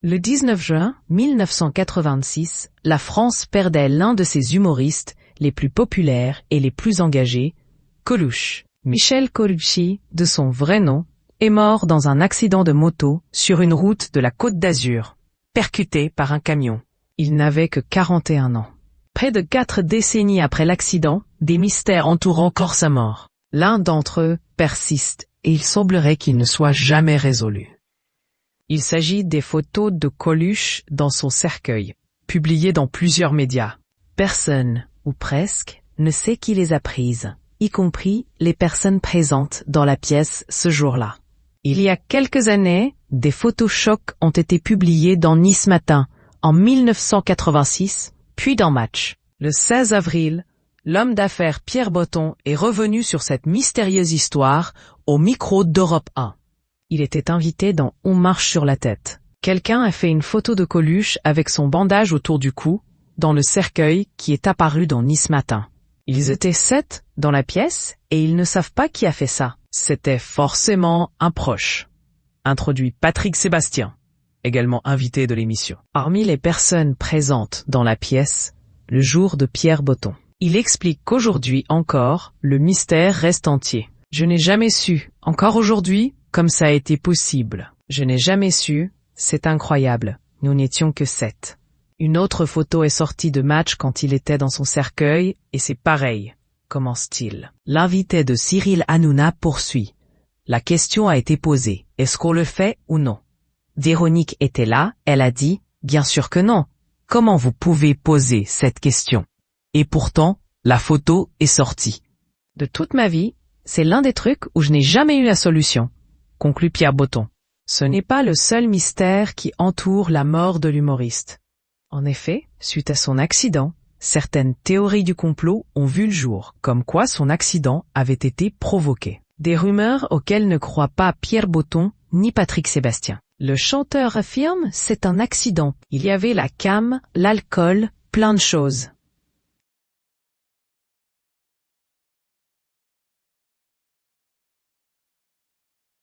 Le 19 juin 1986, la France perdait l'un de ses humoristes les plus populaires et les plus engagés, Coluche. Michel Colucci, de son vrai nom, est mort dans un accident de moto sur une route de la Côte d'Azur, percuté par un camion. Il n'avait que 41 ans. Près de 4 décennies après l'accident, des mystères entourent encore sa mort. L'un d'entre eux persiste et il semblerait qu'il ne soit jamais résolu. Il s'agit des photos de Coluche dans son cercueil, publiées dans plusieurs médias. Personne, ou presque, ne sait qui les a prises, y compris les personnes présentes dans la pièce ce jour-là. Il y a quelques années, des photos chocs ont été publiées dans Nice Matin, en 1986, puis dans Match. Le 16 avril, l'homme d'affaires Pierre Boton est revenu sur cette mystérieuse histoire au micro d'Europe 1. Il était invité dans On marche sur la tête. Quelqu'un a fait une photo de Coluche avec son bandage autour du cou, dans le cercueil qui est apparu dans Nice Matin. Ils étaient 7 dans la pièce et ils ne savent pas qui a fait ça. C'était forcément un proche. Introduit Patrick Sébastien, également invité de l'émission. Parmi les personnes présentes dans la pièce, le jour de Pierre Boton. Il explique qu'aujourd'hui encore, le mystère reste entier. Je n'ai jamais su, encore aujourd'hui, comme ça a été possible. Je n'ai jamais su, c'est incroyable, nous n'étions que 7. Une autre photo est sortie de Match quand il était dans son cercueil, et c'est pareil, commence-t-il. L'invité de Cyril Hanouna poursuit. La question a été posée, est-ce qu'on le fait ou non? Véronique était là, elle a dit, bien sûr que non. Comment vous pouvez poser cette question? Et pourtant, la photo est sortie. De toute ma vie, c'est l'un des trucs où je n'ai jamais eu la solution, conclut Pierre Boton. Ce n'est pas le seul mystère qui entoure la mort de l'humoriste. En effet, suite à son accident, certaines théories du complot ont vu le jour, comme quoi son accident avait été provoqué. Des rumeurs auxquelles ne croient pas Pierre Boton ni Patrick Sébastien. Le chanteur affirme c'est un accident. Il y avait la cam, l'alcool, plein de choses.